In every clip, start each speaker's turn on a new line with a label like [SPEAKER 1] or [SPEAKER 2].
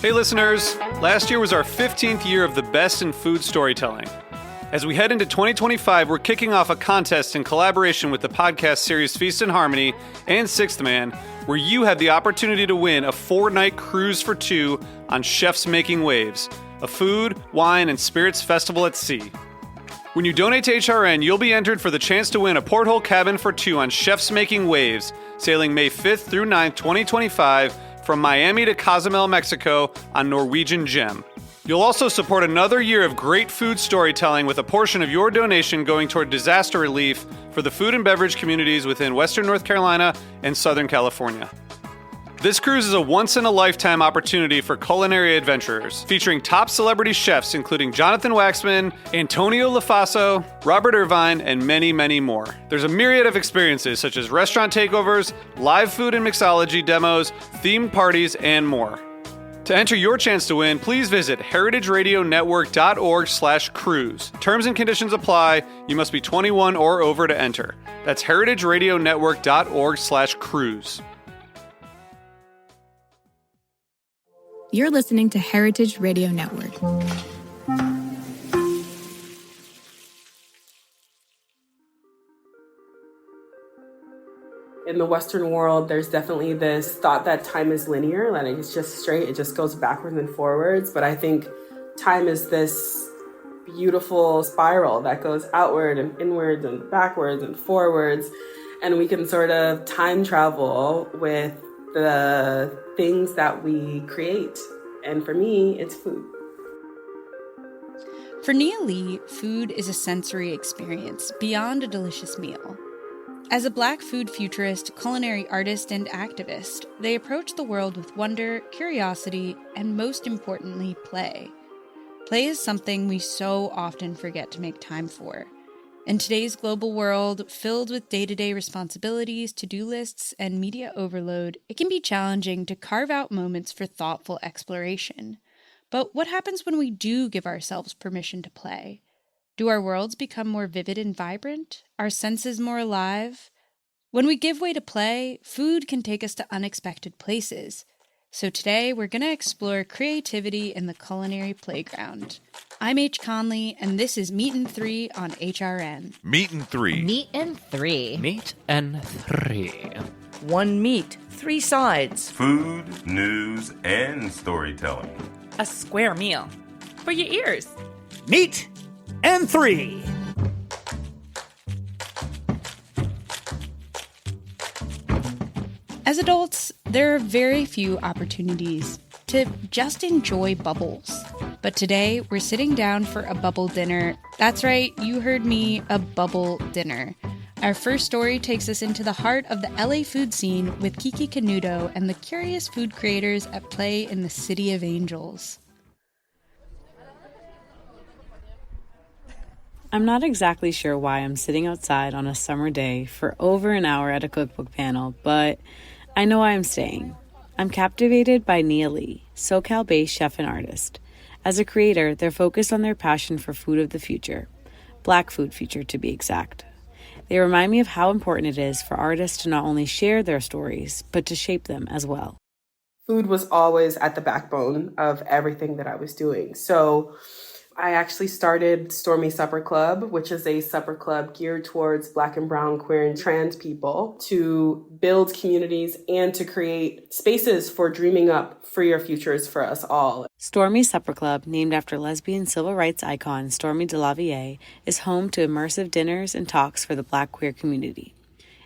[SPEAKER 1] Hey listeners, last year was our 15th year of the best in food storytelling. As we head into 2025, we're kicking off a contest in collaboration with the podcast series Feast and Harmony and Sixth Man, where you have the opportunity to win a 4-night cruise for 2 on Chefs Making Waves, a food, wine, and spirits festival at sea. When you donate to HRN, you'll be entered for the chance to win a porthole cabin for 2 on Chefs Making Waves, sailing May 5th through 9th, 2025, from Miami to Cozumel, Mexico on Norwegian Gem. You'll also support another year of great food storytelling with a portion of your donation going toward disaster relief for the food and beverage communities within Western North Carolina and Southern California. This cruise is a once-in-a-lifetime opportunity for culinary adventurers, featuring top celebrity chefs including Jonathan Waxman, Antonio Lafaso, Robert Irvine, and many, many more. There's a myriad of experiences such as restaurant takeovers, live food and mixology demos, themed parties, and more. To enter your chance to win, please visit heritageradionetwork.org/cruise. Terms and conditions apply. You must be 21 or over to enter. That's heritageradionetwork.org/cruise.
[SPEAKER 2] You're listening to Heritage Radio Network.
[SPEAKER 3] In the Western world, there's definitely this thought that time is linear, that it's just straight, it just goes backwards and forwards. But I think time is this beautiful spiral that goes outward and inwards and backwards and forwards. And we can sort of time travel with the things that we create. And for me, it's food.
[SPEAKER 4] For Nia Lee, food is a sensory experience beyond a delicious meal. As a Black food futurist, culinary artist, and activist, they approach the world with wonder, curiosity, and most importantly, play. Play is something we so often forget to make time for. In today's global world, filled with day-to-day responsibilities, to-do lists, and media overload, it can be challenging to carve out moments for thoughtful exploration. But what happens when we do give ourselves permission to play? Do our worlds become more vivid and vibrant? Our senses more alive? When we give way to play, food can take us to unexpected places. So today, we're going to explore creativity in the culinary playground. I'm H. Conley, and this is Meat and 3 on HRN.
[SPEAKER 5] Meat and 3.
[SPEAKER 6] Meat and 3.
[SPEAKER 7] Meat and 3.
[SPEAKER 6] 1 meat, 3 sides.
[SPEAKER 8] Food, news, and storytelling.
[SPEAKER 9] A square meal for your ears.
[SPEAKER 7] Meat and 3.
[SPEAKER 4] As adults, there are very few opportunities to just enjoy bubbles. But today, we're sitting down for a bubble dinner. That's right, you heard me, a bubble dinner. Our first story takes us into the heart of the LA food scene with Kiki Canuto and the curious food creators at play in the City of Angels.
[SPEAKER 10] I'm not exactly sure why I'm sitting outside on a summer day for over an hour at a cookbook panel, but I know why I'm staying. I'm captivated by Nia Lee, SoCal-based chef and artist. As a creator, they're focused on their passion for food of the future, Black food future to be exact. They remind me of how important it is for artists to not only share their stories, but to shape them as well.
[SPEAKER 3] Food was always at the backbone of everything that I was doing. So I actually started Stormy Supper Club, which is a supper club geared towards Black and brown, queer, and trans people to build communities and to create spaces for dreaming up freer futures for us all.
[SPEAKER 10] Stormy Supper Club, named after lesbian civil rights icon Stormy DeLavier, is home to immersive dinners and talks for the Black queer community.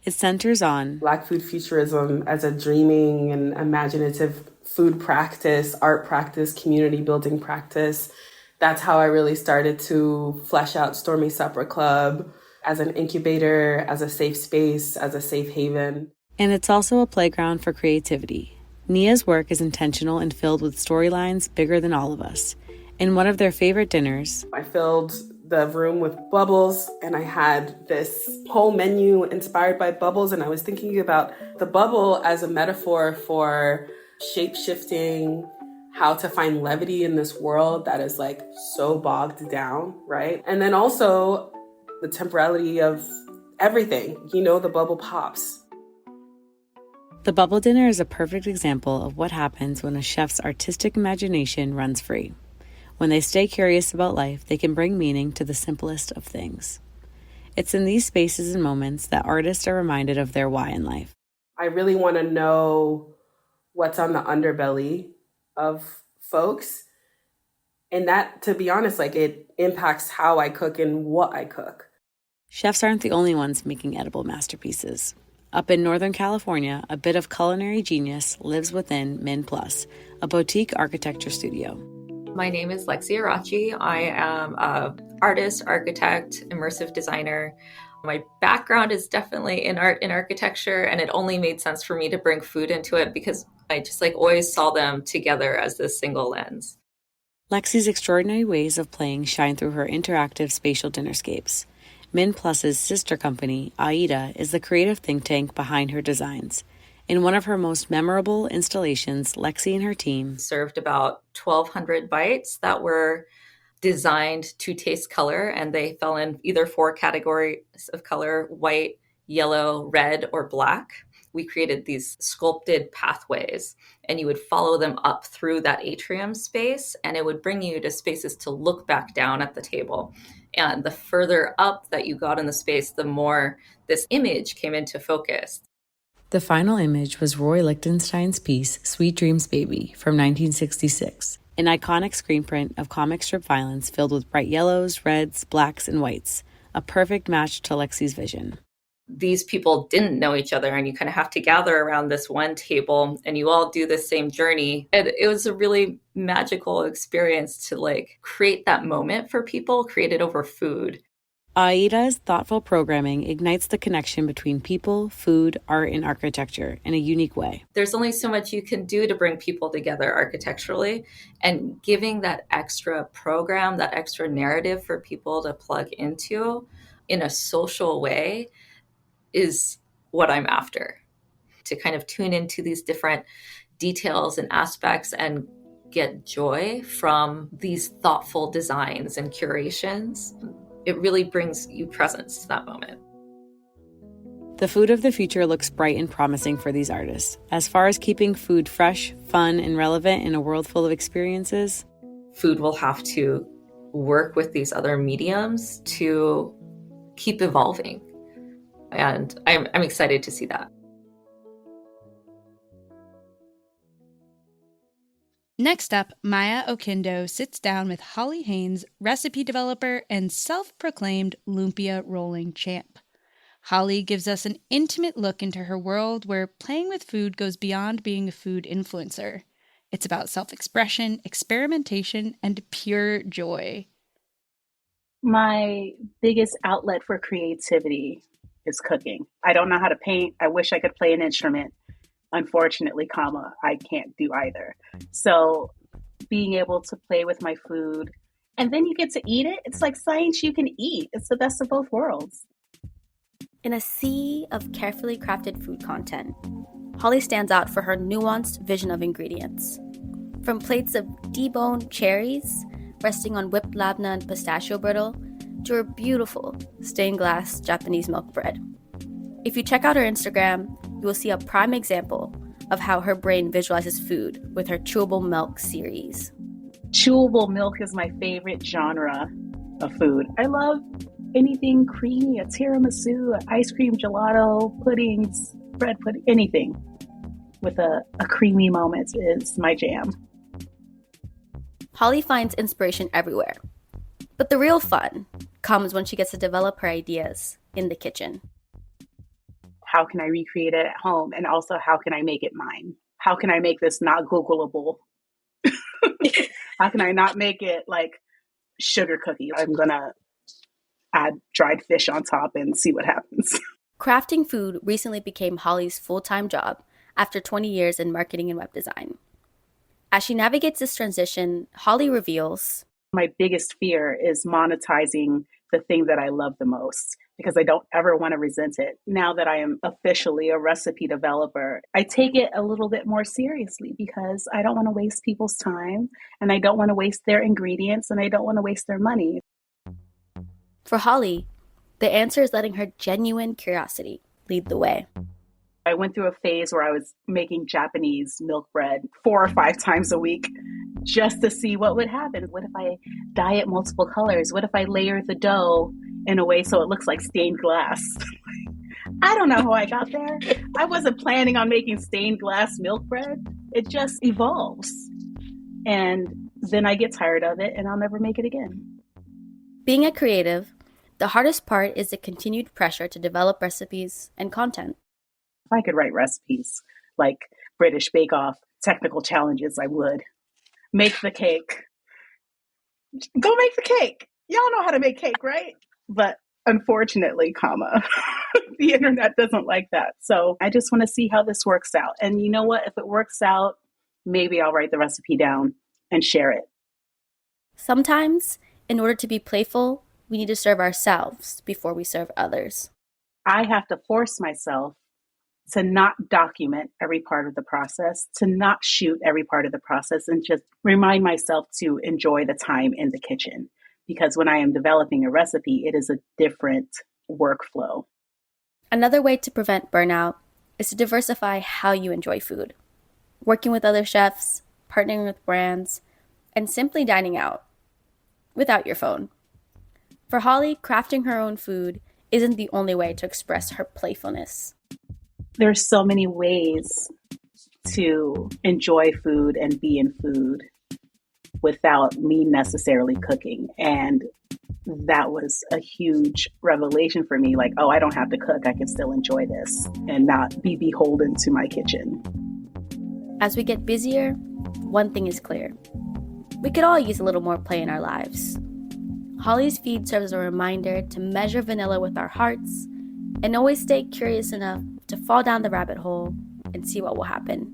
[SPEAKER 10] It centers on
[SPEAKER 3] Black food futurism as a dreaming and imaginative food practice, art practice, community building practice. That's how I really started to flesh out Stormy Supper Club as an incubator, as a safe space, as a safe haven.
[SPEAKER 10] And it's also a playground for creativity. Nia's work is intentional and filled with storylines bigger than all of us. In one of their favorite dinners,
[SPEAKER 3] I filled the room with bubbles, and I had this whole menu inspired by bubbles, and I was thinking about the bubble as a metaphor for shape-shifting, how to find levity in this world that is like so bogged down, right? And then also the temporality of everything. You know, the bubble pops.
[SPEAKER 10] The bubble dinner is a perfect example of what happens when a chef's artistic imagination runs free. When they stay curious about life, they can bring meaning to the simplest of things. It's in these spaces and moments that artists are reminded of their why in life.
[SPEAKER 3] I really want to know what's on the underbelly of folks. And that, to be honest, like, it impacts how I cook and what I cook.
[SPEAKER 10] Chefs aren't the only ones making edible masterpieces. Up in Northern California, a bit of culinary genius lives within Min Plus, a boutique architecture studio.
[SPEAKER 5] My name is Lexi Arachi. I am an artist, architect, immersive designer. My background is definitely in art and architecture, and it only made sense for me to bring food into it because I just always saw them together as this single lens.
[SPEAKER 10] Lexi's extraordinary ways of playing shine through her interactive spatial dinnerscapes. Min Plus's sister company, Aida, is the creative think tank behind her designs. In one of her most memorable installations, Lexi and her team
[SPEAKER 5] served about 1,200 bites that were designed to taste color, and they fell in either 4 categories of color: white, yellow, red, or black. We created these sculpted pathways, and you would follow them up through that atrium space, and it would bring you to spaces to look back down at the table. And the further up that you got in the space, the more this image came into focus.
[SPEAKER 10] The final image was Roy Lichtenstein's piece, Sweet Dreams Baby, from 1966, an iconic screen print of comic strip violence filled with bright yellows, reds, blacks, and whites, a perfect match to Lexi's vision.
[SPEAKER 5] These people didn't know each other, and you kind of have to gather around this one table, and you all do the same journey. And it was a really magical experience to create that moment for people, create it over food.
[SPEAKER 10] Aida's thoughtful programming ignites the connection between people, food, art, and architecture in a unique way.
[SPEAKER 5] There's only so much you can do to bring people together architecturally, and giving that extra program, that extra narrative for people to plug into in a social way is what I'm after. To kind of tune into these different details and aspects and get joy from these thoughtful designs and curations. It really brings you presence to that moment.
[SPEAKER 10] The food of the future looks bright and promising for these artists. As far as keeping food fresh, fun, and relevant in a world full of experiences,
[SPEAKER 5] food will have to work with these other mediums to keep evolving. And I'm excited to see that.
[SPEAKER 4] Next up, Maya Okindo sits down with Holly Haynes, recipe developer and self-proclaimed lumpia rolling champ. Holly gives us an intimate look into her world where playing with food goes beyond being a food influencer. It's about self-expression, experimentation, and pure joy.
[SPEAKER 11] My biggest outlet for creativity is cooking. I don't know how to paint. I wish I could play an instrument. Unfortunately, I can't do either. So being able to play with my food, and then you get to eat it. It's like science you can eat. It's the best of both worlds.
[SPEAKER 12] In a sea of carefully crafted food content, Holly stands out for her nuanced vision of ingredients. From plates of deboned cherries resting on whipped labna and pistachio brittle, to her beautiful stained glass Japanese milk bread. If you check out her Instagram, you will see a prime example of how her brain visualizes food with her chewable milk series.
[SPEAKER 11] Chewable milk is my favorite genre of food. I love anything creamy, a tiramisu, ice cream gelato, puddings, bread pudding, anything with a creamy moment is my jam.
[SPEAKER 12] Holly finds inspiration everywhere, but the real fun comes when she gets to develop her ideas in the kitchen.
[SPEAKER 11] How can I recreate it at home? And also, how can I make it mine? How can I make this not Googleable? How can I not make it like sugar cookie? I'm going to add dried fish on top and see what happens.
[SPEAKER 12] Crafting food recently became Holly's full-time job after 20 years in marketing and web design. As she navigates this transition, Holly reveals,
[SPEAKER 11] my biggest fear is monetizing the thing that I love the most, because I don't ever want to resent it. Now that I am officially a recipe developer, I take it a little bit more seriously because I don't want to waste people's time, and I don't want to waste their ingredients, and I don't want to waste their money.
[SPEAKER 12] For Holly, the answer is letting her genuine curiosity lead the way.
[SPEAKER 11] I went through a phase where I was making Japanese milk bread 4 or 5 times a week just to see what would happen. What if I dye it multiple colors? What if I layer the dough in a way so it looks like stained glass? I don't know how I got there. I wasn't planning on making stained glass milk bread. It just evolves. And then I get tired of it and I'll never make it again.
[SPEAKER 12] Being a creative, the hardest part is the continued pressure to develop recipes and content.
[SPEAKER 11] If I could write recipes like British Bake Off technical challenges, I would. Make the cake. Go make the cake. Y'all know how to make cake, right? But unfortunately, the internet doesn't like that. So I just want to see how this works out. And you know what? If it works out, maybe I'll write the recipe down and share it.
[SPEAKER 12] Sometimes, in order to be playful, we need to serve ourselves before we serve others.
[SPEAKER 11] I have to force myself to not document every part of the process, to not shoot every part of the process, and just remind myself to enjoy the time in the kitchen. Because when I am developing a recipe, it is a different workflow.
[SPEAKER 12] Another way to prevent burnout is to diversify how you enjoy food. Working with other chefs, partnering with brands, and simply dining out without your phone. For Holly, crafting her own food isn't the only way to express her playfulness.
[SPEAKER 11] There's so many ways to enjoy food and be in food without me necessarily cooking. And that was a huge revelation for me. Like, oh, I don't have to cook. I can still enjoy this and not be beholden to my kitchen.
[SPEAKER 12] As we get busier, one thing is clear. We could all use a little more play in our lives. Holly's feed serves as a reminder to measure vanilla with our hearts and always stay curious enough to fall down the rabbit hole and see what will happen.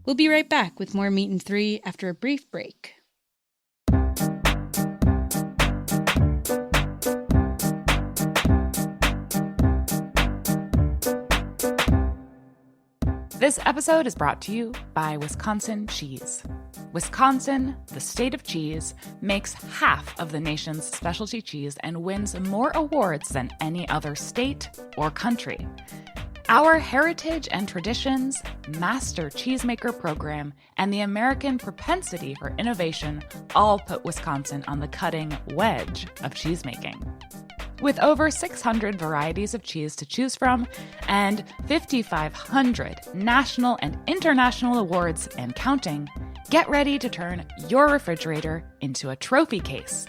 [SPEAKER 4] We'll be right back with more Meat and Three after a brief break.
[SPEAKER 9] This episode is brought to you by Wisconsin Cheese. Wisconsin, the state of cheese, makes half of the nation's specialty cheese and wins more awards than any other state or country. Our heritage and traditions, master cheesemaker program, and the American propensity for innovation all put Wisconsin on the cutting edge of cheesemaking. With over 600 varieties of cheese to choose from and 5,500 national and international awards and counting, get ready to turn your refrigerator into a trophy case.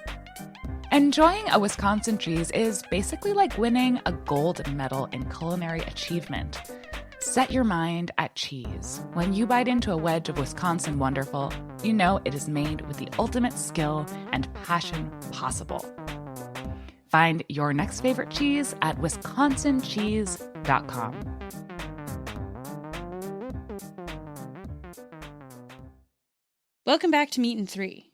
[SPEAKER 9] Enjoying a Wisconsin cheese is basically like winning a gold medal in culinary achievement. Set your mind at cheese. When you bite into a wedge of Wisconsin Wonderful, you know it is made with the ultimate skill and passion possible. Find your next favorite cheese at wisconsincheese.com.
[SPEAKER 4] Welcome back to Meat and Three.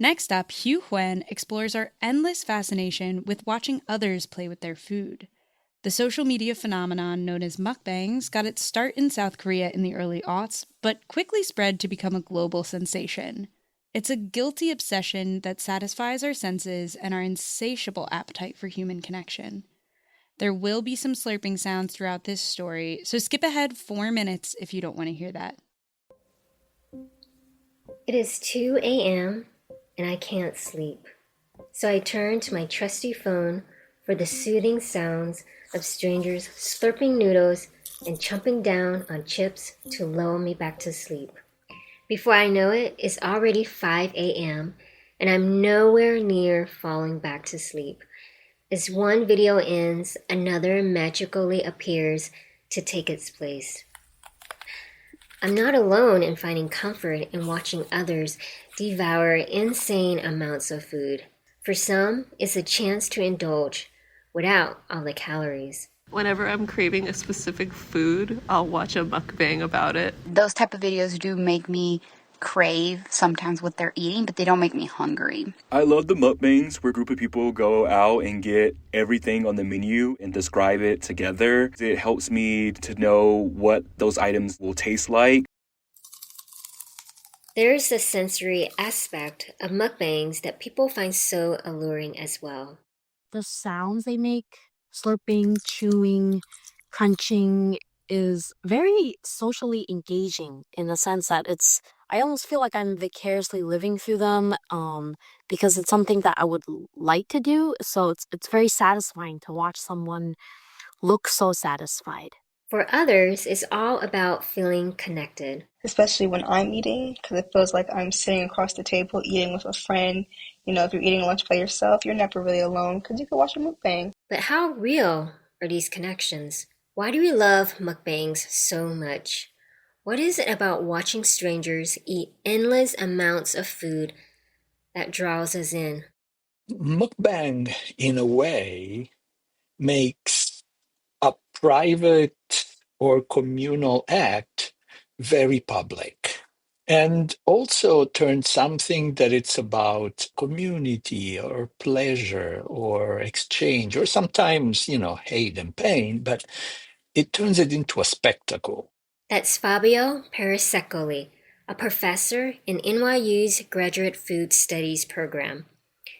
[SPEAKER 4] Next up, Hieu Huynh explores our endless fascination with watching others play with their food. The social media phenomenon known as mukbangs got its start in South Korea in the early aughts, but quickly spread to become a global sensation. It's a guilty obsession that satisfies our senses and our insatiable appetite for human connection. There will be some slurping sounds throughout this story, so skip ahead 4 minutes if you don't want to hear that.
[SPEAKER 13] It is 2 a.m. and I can't sleep, so I turn to my trusty phone for the soothing sounds of strangers slurping noodles and chomping down on chips to lull me back to sleep. Before I know it, it's already 5 a.m. and I'm nowhere near falling back to sleep. As one video ends, another magically appears to take its place. I'm not alone in finding comfort in watching others devour insane amounts of food. For some, it's a chance to indulge without all the calories.
[SPEAKER 14] Whenever I'm craving a specific food, I'll watch a mukbang about it.
[SPEAKER 15] Those type of videos do make me crave sometimes what they're eating, but they don't make me hungry.
[SPEAKER 16] I love the mukbangs where a group of people go out and get everything on the menu and describe it together. It helps me to know what those items will taste like.
[SPEAKER 13] There's a sensory aspect of mukbangs that people find so alluring as well.
[SPEAKER 17] The sounds they make slurping, chewing, crunching is very socially engaging in the sense that I almost feel like I'm vicariously living through them because it's something that I would like to do. So it's very satisfying to watch someone look so satisfied.
[SPEAKER 13] For others, it's all about feeling connected.
[SPEAKER 18] Especially when I'm eating, because it feels like I'm sitting across the table eating with a friend. You know, if you're eating lunch by yourself, you're never really alone because you can watch a mukbang.
[SPEAKER 13] But how real are these connections? Why do we love mukbangs so much? What is it about watching strangers eat endless amounts of food that draws us in?
[SPEAKER 19] Mukbang, in a way, makes a private or communal act very public. And also turns something that it's about community or pleasure or exchange, or sometimes, hate and pain, but it turns it into a spectacle.
[SPEAKER 13] That's Fabio Perisecoli, a professor in NYU's Graduate Food Studies program.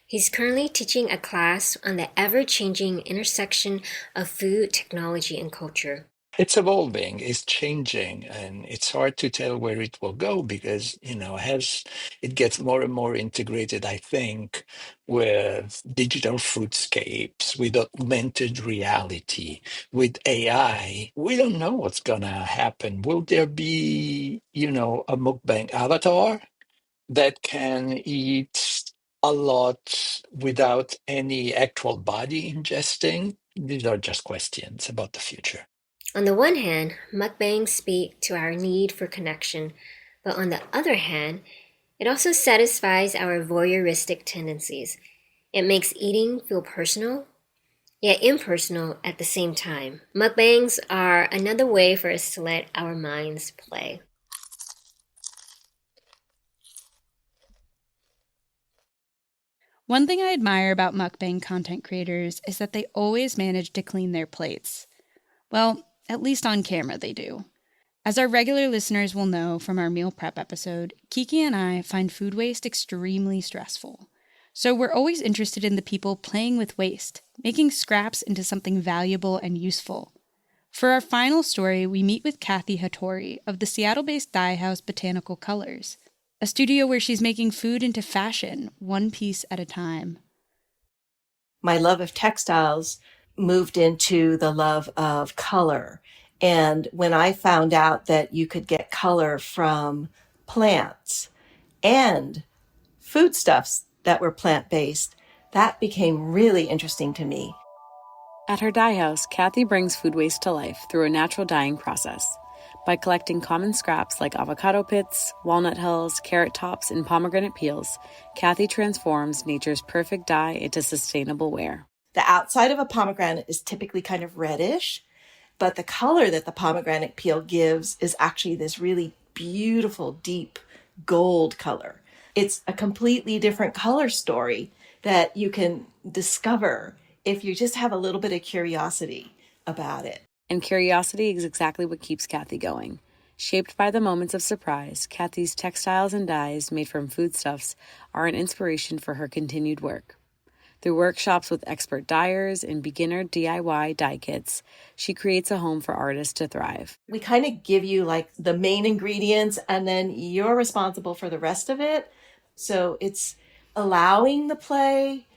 [SPEAKER 13] He's currently teaching a class on the ever-changing intersection of food, technology, and culture.
[SPEAKER 19] It's evolving, it's changing, and it's hard to tell where it will go because, as it gets more and more integrated, I think, with digital foodscapes, with augmented reality, with AI, we don't know what's going to happen. Will there be, a mukbang avatar that can eat a lot without any actual body ingesting? These are just questions about the future.
[SPEAKER 13] On the one hand, mukbangs speak to our need for connection, but on the other hand, it also satisfies our voyeuristic tendencies. It makes eating feel personal, yet impersonal at the same time. Mukbangs are another way for us to let our minds play.
[SPEAKER 4] One thing I admire about mukbang content creators is that they always manage to clean their plates. Well, at least on camera they do. As our regular listeners will know from our meal prep episode, Kiki and I find food waste extremely stressful. So we're always interested in the people playing with waste, making scraps into something valuable and useful. For our final story, we meet with Kathy Hattori of the Seattle-based dye house Botanical Colors, a studio where she's making food into fashion, one piece at a time.
[SPEAKER 20] My love of textiles moved into the love of color. And when I found out that you could get color from plants and foodstuffs that were plant-based, that became really interesting to me.
[SPEAKER 10] At her dye house, Kathy brings food waste to life through a natural dyeing process. By collecting common scraps like avocado pits, walnut hulls, carrot tops, and pomegranate peels, Kathy transforms nature's perfect dye into sustainable wear.
[SPEAKER 20] The outside of a pomegranate is typically kind of reddish, but the color that the pomegranate peel gives is actually this really beautiful, deep gold color. It's a completely different color story that you can discover if you just have a little bit of curiosity about it.
[SPEAKER 10] And curiosity is exactly what keeps Kathy going. Shaped by the moments of surprise, Kathy's textiles and dyes made from foodstuffs are an inspiration for her continued work. Through workshops with expert dyers and beginner DIY dye kits, she creates a home for artists to thrive.
[SPEAKER 20] We kind of give you like the main ingredients and then you're responsible for the rest of it. So it's allowing the play,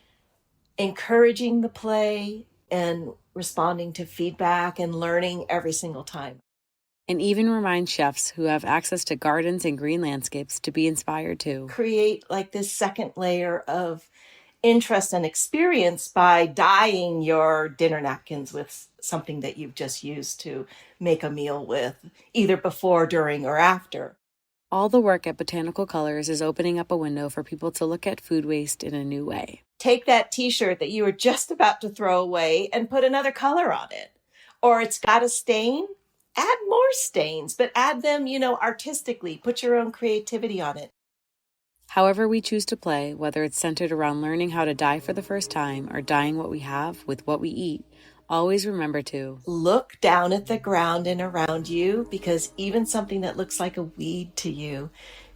[SPEAKER 20] encouraging the play, and responding to feedback and learning every single time.
[SPEAKER 10] And even remind chefs who have access to gardens and green landscapes to be inspired to
[SPEAKER 20] create like this second layer of interest and experience by dyeing your dinner napkins with something that you've just used to make a meal with, either before, during, or after.
[SPEAKER 10] All the work at Botanical Colors is opening up a window for people to look at food waste in a new way.
[SPEAKER 20] Take that t-shirt that you were just about to throw away and put another color on it. Or it's got a stain, add more stains, but add them, artistically. Put your own creativity on it.
[SPEAKER 10] However we choose to play, whether it's centered around learning how to dye for the first time or dyeing what we have with what we eat, always remember to
[SPEAKER 20] look down at the ground and around you, because even something that looks like a weed to you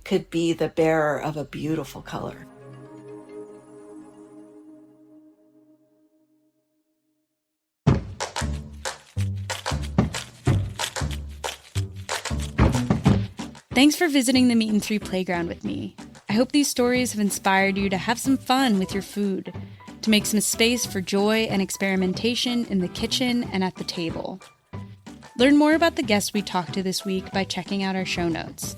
[SPEAKER 20] could be the bearer of a beautiful color.
[SPEAKER 4] Thanks for visiting the Meat and Three playground with me. I hope these stories have inspired you to have some fun with your food, to make some space for joy and experimentation in the kitchen and at the table. Learn more about the guests we talked to this week by checking out our show notes.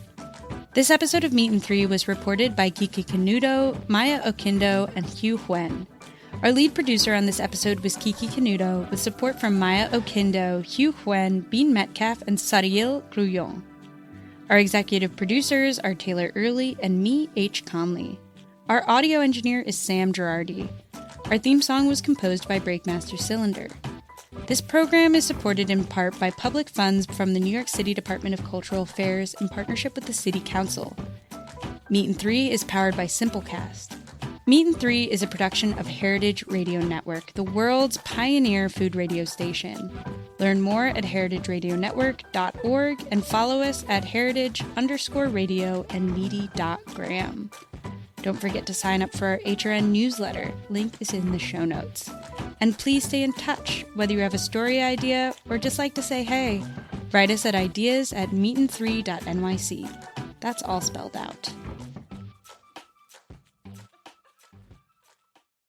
[SPEAKER 4] This episode of Meat and Three was reported by Kiki Canuto, Maya Okindo, and Hieu Huynh. Our lead producer on this episode was Kiki Canuto, with support from Maya Okindo, Hieu Huynh, Bean Metcalf, and Zariel Grullón. Our executive producers are Taylor Early and me, H. Conley. Our audio engineer is Sam Gerardi. Our theme song was composed by Breakmaster Cylinder. This program is supported in part by public funds from the New York City Department of Cultural Affairs in partnership with the City Council. Meat and Three is powered by Simplecast. Meat and Three is a production of Heritage Radio Network, the world's pioneer food radio station. Learn more at heritageradionetwork.org and follow us at heritage_radio and meaty.graham. Don't forget to sign up for our HRN newsletter. Link is in the show notes. And please stay in touch, whether you have a story idea or just like to say hey. Write us at ideas@meatand3.nyc. That's all spelled out.